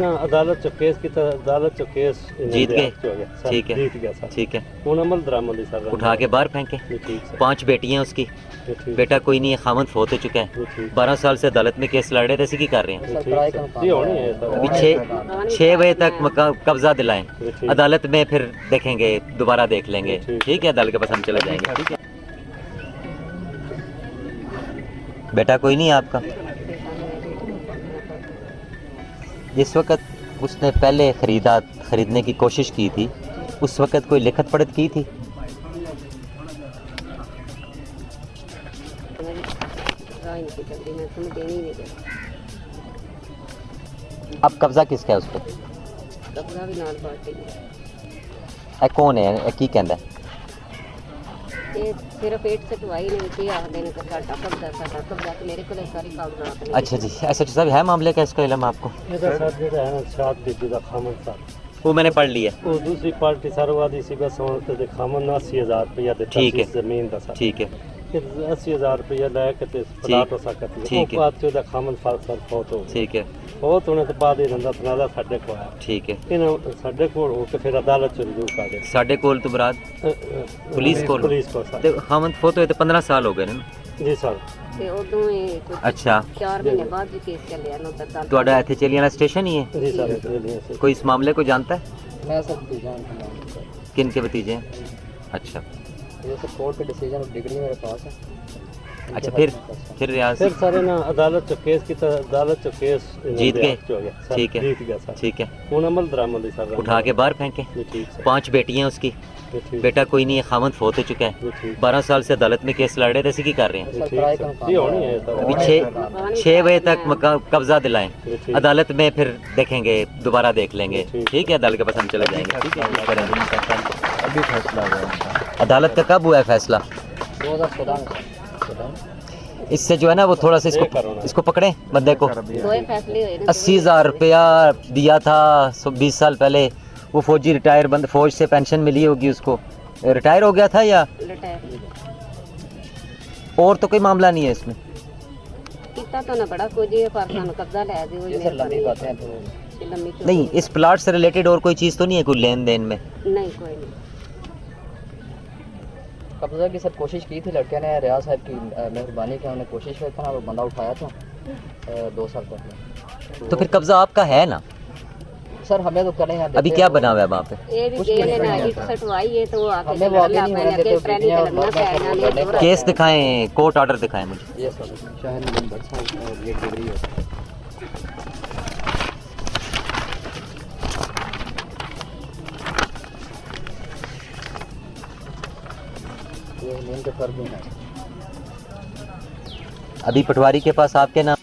ना अदालत चो केस की अदालत चो केस जीत गए? ठीक है, जीत गया सर। ठीक है, वो अमल दरामद सर उठा के बाहर फेंके। ठीक सर। 5 बेटियां उसकी, बेटा कोई नहीं है, खामद फोत हो चुका है। 12 साल से अदालत में केस लड़ रहे थे, इसी की कर रहे हैं। अभी 6 बजे तक कब्जा दिलाएं, अदालत में फिर देखेंगे, दोबारा देख लेंगे। ठीक है, अदालत के पास हम चले जाएंगे। ठीक है, बेटा कोई नहीं है आपका? जिस वक्त उसने पहले खरीदने की कोशिश की थी, उस वक्त कोई लिखत पढ़त की थी? अब कब्जा किसका है उस पर? कब्जा भी नाल पार्टी कौन है की कहता है? ये सिर्फ 8 से दवाई ने की आखदे ने साडा कब्जा ते मेरे कोल सारी कागजात ने। अच्छा जी, ऐसा साहब है मामले का, इसका इल्म आपको? मेरा साथ जेड़ा है ना शाद बीबी दा खामन सर, वो मैंने पढ़ लिया। वो दूसरी पार्टी सर वादी सी बस ते खामन 80,000 रुपया देता। ठीक है, जमीन दा सर। ठीक है, 80,000 रुपया लेके ते प्लाट हो सकती है। ठीक है, बात जो दा खामन सर फोत हो। ठीक है, फोत होने तो बाद ही रंदा तनादा साडे को आया। ठीक है, इन साडे को हो के फिर अदालत च रुजू कर दे। साडे कोल तो बरात पुलिस को सर। ते खामद फोत होए तो 15 साल हो गए ना जी सर। ते उदों ही कुछ अच्छा 4 महीने बाद जी केस चलिया नो तक। ਤੁਹਾਡਾ ਇੱਥੇ ਚੇਲੀਆਂ ਵਾਲਾ स्टेशन ही है? जी सर। कोई इस मामले को जानता है? मैं सब जानता हूं। किन के भतीजे हैं? अच्छा, ये सब कोर्ट के डिसीजन और डिग्री मेरे पास है। अच्छा, फिर रियाज फिर सारे ना अदालत चो केस की अदालत चो केस जीत गए? ठीक है, जीत गया सर। ठीक है, वो अमल दरामद सर उठा के बाहर फेंके। ठीक सर। 5 बेटियां उसकी, बेटा कोई नहीं है, खामद फोत हो चुका है। 12 साल से अदालत में केस लड़ रहे थे, इसी की कर रहे हैं। अभी 6 बजे तक कब्जा दिलाएं, अदालत में फिर देखेंगे, दोबारा देख लेंगे। ठीक है, अदालत के पास हम चले जाएंगे। ठीक है, अभी फैसला हुआ अदालत का कब हुआ है फैसला? 2014 इससे जो है ना वो थोड़ा सा इसको पकड़े बंदे को। दो फैसले हुए 80,000 रुपया दिया था 20 साल पहले। वो फौजी रिटायर बंद, फौज से पेंशन मिली होगी उसको, रिटायर हो गया था या? और तो कोई मामला नहीं है इसमें? कितना तो ना बड़ा कुछ है, पर सन कब्जा ले दे। वो सर लंबी बातें हैं तो नहीं, इस प्लाट से रिलेटेड और कोई चीज़ तो नहीं है, कोई लेन देन में? नहीं, कोई नहीं। कब्जा की सर कोशिश की थी लड़के ने, रियाज साहब की मेहरबानी की उन्होंने कोशिश की था ना, वो बंदा उठाया था 2 साल पहले। तो फिर कब्जा आपका है ना सर? हमें तो करें यहाँ। अभी क्या बना हुआ है वहाँ पे? ये भी जेल ना इट सटवाई है तो वो आके लगा मैंने के ट्रेनिंग लगना से आना नहीं। केस दिखाएं, कोर्ट ऑर्डर दिखाएं मुझे। ये सर शाहिद नंबर साहब ये डिग्री है। ये नींद के फर्क भी है। अभी पटवारी के पास आपके नाम